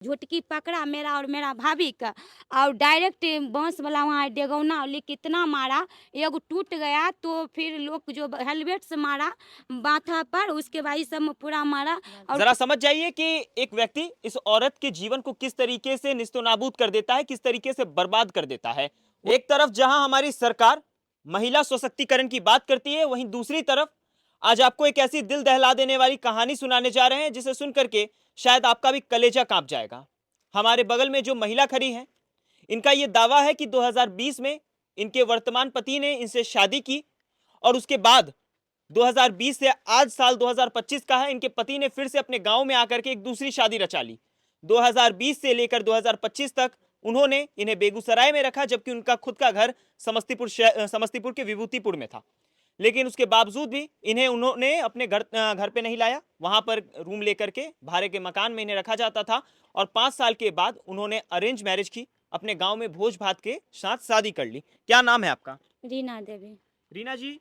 झुटकी पकड़ा मेरा और मेरा भाभी का और डायरेक्ट बांस वाला वहाँ डेगौना लेके इतना मारा, एगो टूट गया तो फिर लोग जो हेलमेट से मारा माथा पर, उसके बाद इस सब में पूरा मारा। और जरा समझ जाइए कि एक व्यक्ति इस औरत के जीवन को किस तरीके से निस्तनाबूद कर देता है, किस तरीके से बर्बाद कर देता है। एक तरफ जहां हमारी सरकार महिला सशक्तिकरण की बात करती है, वहीं दूसरी तरफ आज आपको एक ऐसी दिल दहला देने वाली कहानी सुनाने जा रहे हैं जिसे सुनकर के शायद आपका भी कलेजा कांप जाएगा। हमारे बगल में जो महिला खड़ी है, इनका यह दावा है कि 2020 में इनके वर्तमान पति ने इनसे शादी की और उसके बाद 2020 से आज साल 2025 का है, इनके पति ने फिर से अपने गांव में आकर के एक दूसरी शादी रचा ली। 2020 से लेकर 2025 तक उन्होंने इन्हें बेगूसराय में रखा, जबकि उनका खुद का घर समस्तीपुर के विभूतिपुर में था। लेकिन उसके बावजूद भी इन्हें उन्होंने अपने घर पे नहीं लाया, वहां पर रूम लेकर के भाड़े के मकान में इन्हें रखा जाता था। और 5 साल के बाद उन्होंने अरेंज मैरिज की, अपने गांव में भोज भात के साथ शादी कर ली। क्या नाम है आपका? रीना देवी। रीना जी,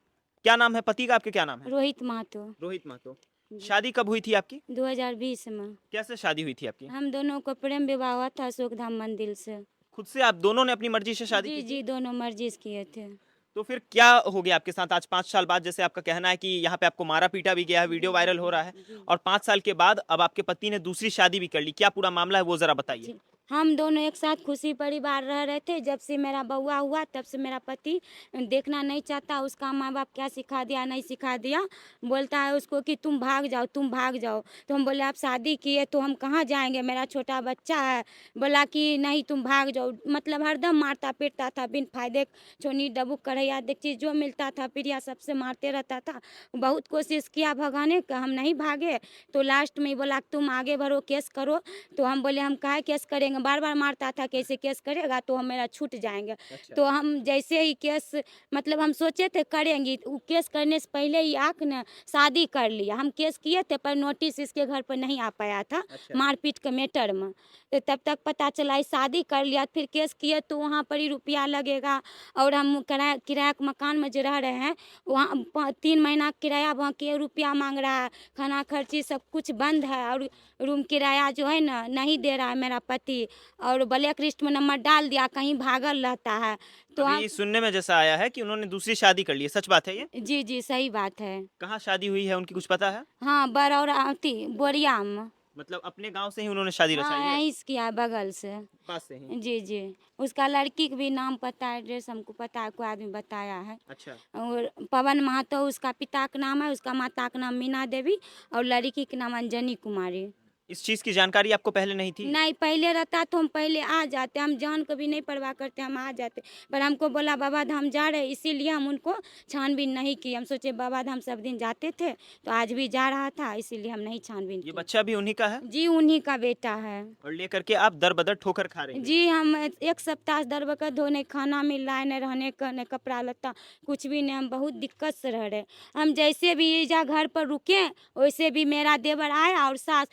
क्या नाम है पति का आपके? क्या नाम है? रोहित महतो। रोहित महतो। शादी कब हुई थी आपकी? 2020 में। कैसे शादी हुई थी आपकी? हम दोनों को प्रेम विवाह हुआ था अशोक धाम मंदिर से। खुद से आप दोनों ने अपनी मर्जी से शादी की जी थी? जी, दोनों मर्जी से किए थे। तो फिर क्या हो गया आपके साथ आज 5 साल बाद? जैसे आपका कहना है कि यहाँ पे आपको मारा पीटा भी गया है, वीडियो वायरल हो रहा है, और 5 साल के बाद अब आपके पति ने दूसरी शादी भी कर ली। क्या पूरा मामला है वो जरा बताइए। जी, हम दोनों एक साथ खुशी परिवार रह रहे थे। जब से मेरा बउआ हुआ तब से मेरा पति देखना नहीं चाहता। उसका माँ बाप क्या सिखा दिया नहीं सिखा दिया, बोलता है उसको कि तुम भाग जाओ तुम भाग जाओ। तो हम बोले आप शादी किए तो हम कहाँ जाएंगे, मेरा छोटा बच्चा है। बोला कि नहीं तुम भाग जाओ, मतलब हरदम मारता पीटता था, बिन फायदे छोनी डबुक कढ़ैया देखिए जो मिलता था प्रिया सबसे मारते रहता था। बहुत कोशिश किया भगाने का, हम नहीं भागे। तो लास्ट में बोला तुम आगे बढ़ो केस करो। तो हम बोले हम काहे केस करेंगे, बार बार मारता था, कैसे केस करेगा तो हम मेरा छूट जाएंगे। अच्छा। तो हम जैसे ही केस मतलब हम सोचे थे करेंगे, वो केस करने से पहले ही आके न शादी कर लिया। हम केस किए थे पर नोटिस इसके घर पर नहीं आ पाया था, अच्छा। मारपीट के मैटर में। तो तब तक पता चला ये शादी कर लिया। फिर केस किए तो वहाँ पर ही रुपया लगेगा। और हम किराया के मकान में जो रह रहे हैं वहाँ 3 महीना किराया बाकी है, रुपया मांग रहा है, खाना खर्ची सब कुछ बंद है। और रूम किराया जो है ना नहीं दे रहा है मेरा पति, और ब्लैक लिस्ट में नंबर डाल दिया, कहीं भागल रहता है। तो अभी सुनने में जैसा आया है कि उन्होंने दूसरी शादी कर ली है, सच बात है ये? जी जी सही बात है। कहाँ शादी हुई है उनकी, कुछ पता है? हाँ बरौराती बोरिया में। मतलब अपने गांव से ही उन्होंने शादी रचाई हाँ है? यहीं से किया है, बगल से। पास से ही? जी जी, उसका लड़की का भी नाम पता है, एड्रेस हमको पता है, कोई आदमी बताया है। अच्छा। और पवन महतो उसका पिता का नाम है, उसका माता का नाम मीना देवी, और लड़की का नाम अंजनी कुमारी। इस चीज की जानकारी आपको पहले नहीं थी? नहीं पहले रहता तो हम पहले आ जाते, हम जान कभी नहीं परवाह करते, हम आ जाते। पर हमको बोला बाबा धाम जा रहे, इसीलिए हम उनको छानबीन नहीं की। हम सोचे बाबा धाम सब दिन जाते थे तो आज भी जा रहा था, इसीलिए हम नहीं छानबीन ये की। बच्चा भी उन्हीं का है? जी उन्हीं का बेटा है। और लेकर के आप दर बदर ठोकर खा रही हैं? जी हम 1 सप्ताह से दर बकर धोने खाना मिल रहा है, न रहने का न कपड़ा लत्ता कुछ भी नहीं, हम बहुत दिक्कत से रह रहे। हम जैसे भी ईजा घर पर रुके वैसे भी मेरा देवर आया और सास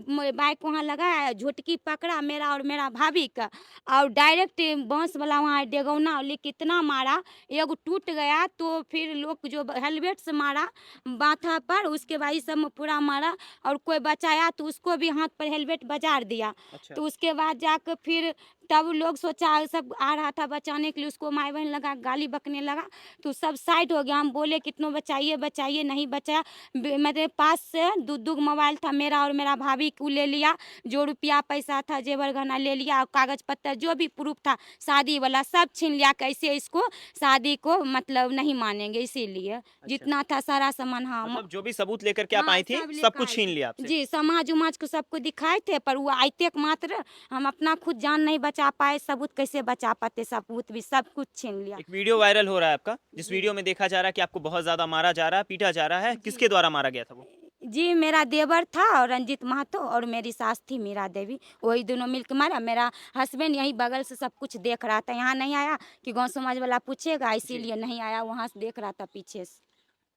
बाइक वहाँ लगाया, झुटकी पकड़ा मेरा और मेरा भाभी का और डायरेक्ट बांस वाला वहाँ डेगौना लेके इतना मारा, एगो टूट गया तो फिर लोग जो हेलमेट से मारा माथा पर, उसके बाद इस सब में पूरा मारा। और कोई बचाया तो उसको भी हाथ पर हेलमेट बजा दिया। अच्छा। तो उसके बाद जाकर फिर तब लोग सोचा सब आ रहा था बचाने के लिए, उसको माई बहन लगा गाली बकने लगा तो सब साइड हो गया। हम बोले कितनों बचाइए बचाइए, नहीं बचाया। मेरे पास से दो मोबाइल था मेरा और मेरा भाभी को ले लिया, जो रुपया पैसा था जेवर गहना ले लिया, और कागज पत्तर जो भी प्रूफ था शादी वाला सब छीन लिया। कैसे इसको शादी को मतलब नहीं मानेंगे, इसीलिए अच्छा। जितना था सारा सामान। हाँ मतलब जो भी सबूत लेकर के आप हाँ आई थी सब सब लेकर कुछ आई छीन थी। लिया आपसे? जी समाज उमाज को सबको दिखाए थे, पर वो आयते मात्र हम अपना खुद जान नहीं बचा पाए, सबूत कैसे बचा पाते, सबूत भी सब कुछ छीन लिया। एक वीडियो वायरल हो रहा है आपका, जिस जी वीडियो में देखा जा रहा है कि आपको बहुत ज्यादा मारा जा रहा है, पीटा जा रहा है। जी किसके द्वारा मारा गया था वो? जी मेरा देवर था और रंजीत महतो, और मेरी सास थी मीरा देवी, वही दोनों मिलकर मारा। मेरा हस्बैंड यही बगल से सब कुछ देख रहा था, यहाँ नहीं आया कि गांव समाज वाला पूछेगा, जी। इसीलिए नहीं आया, वहाँ से देख रहा था पीछे से।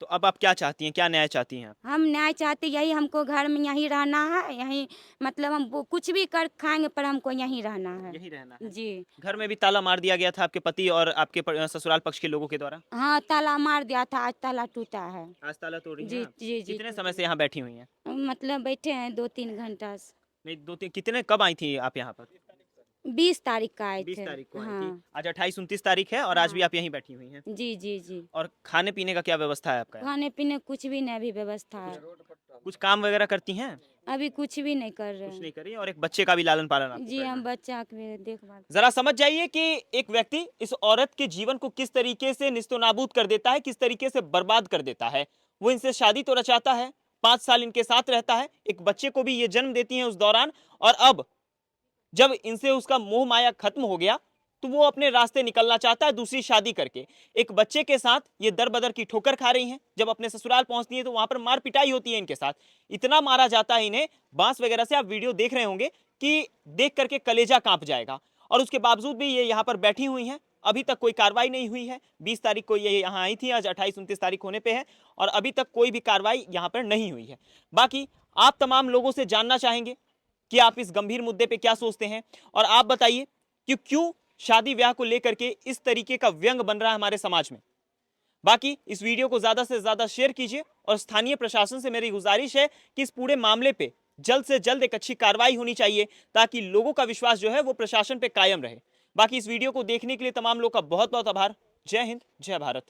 तो अब आप क्या चाहती हैं, क्या न्याय चाहती हैं आप? हम न्याय चाहते यही, हमको घर में यहीं रहना है, यहीं मतलब हम कुछ भी कर खाएंगे पर हमको यहीं रहना है। यही रहना है? जी घर में भी ताला मार दिया गया था आपके पति और आपके ससुराल पक्ष के लोगों के द्वारा? हाँ ताला मार दिया था, आज ताला टूटा है। आज ताला तोड़ रही हैं जी आप? जी जी कितने टूट समय से यहाँ बैठी हुई हैं? गया। मतलब बैठे हैं 2-3 घंटा से। नहीं, 2-3 कितने कब आई थी आप यहाँ पर? 20 तारीख का आए 20 थे। तारीख को आई थी। हाँ आज 28-29 तारीख है और आज भी हाँ आप यहीं बैठी हुई हैं। जी जी जी। और खाने पीने का क्या व्यवस्था है आपका यहाँ? खाने पीने कुछ भी नहीं अभी व्यवस्था है। कुछ काम वगैरह करती हैं? अभी कुछ भी नहीं कर रहे कुछ हैं। नहीं करी और एक बच्चे का भी लालन पालन आपको जी करना हम है। बच्चा की देखभाल। जरा समझ जाइए कि एक व्यक्ति इस औरत के जीवन को किस तरीके से निस्तोनाबूद कर देता है, किस तरीके से बर्बाद कर देता है। वो इनसे शादी तो रचाता है, 5 साल इनके साथ रहता है, एक बच्चे को भी ये जन्म देती है उस दौरान, और अब जब इनसे उसका मोह माया खत्म हो गया तो वो अपने रास्ते निकलना चाहता है दूसरी शादी करके। एक बच्चे के साथ ये दर बदर की ठोकर खा रही हैं। जब अपने ससुराल पहुंचती है तो वहां पर मार पिटाई होती है इनके साथ, इतना मारा जाता है इन्हें बांस वगैरह से। आप वीडियो देख रहे होंगे कि देख करके कलेजा कांप जाएगा। और उसके बावजूद भी ये यहाँ पर बैठी हुई हैं, अभी तक कोई कार्रवाई नहीं हुई है। 20 तारीख को ये यहाँ आई थी, आज 28-29 तारीख होने पे है और अभी तक कोई भी कार्रवाई यहाँ पर नहीं हुई है। बाकी आप तमाम लोगों से जानना चाहेंगे कि आप इस गंभीर मुद्दे पे क्या सोचते हैं, और आप बताइए कि क्यों शादी ब्याह को लेकर के इस तरीके का व्यंग बन रहा है हमारे समाज में। बाकी इस वीडियो को ज्यादा से ज्यादा शेयर कीजिए और स्थानीय प्रशासन से मेरी गुजारिश है कि इस पूरे मामले पे जल्द से जल्द एक अच्छी कार्रवाई होनी चाहिए ताकि लोगों का विश्वास जो है वो प्रशासन पे कायम रहे। बाकी इस वीडियो को देखने के लिए तमाम लोग का बहुत बहुत आभार। जय हिंद, जय भारत।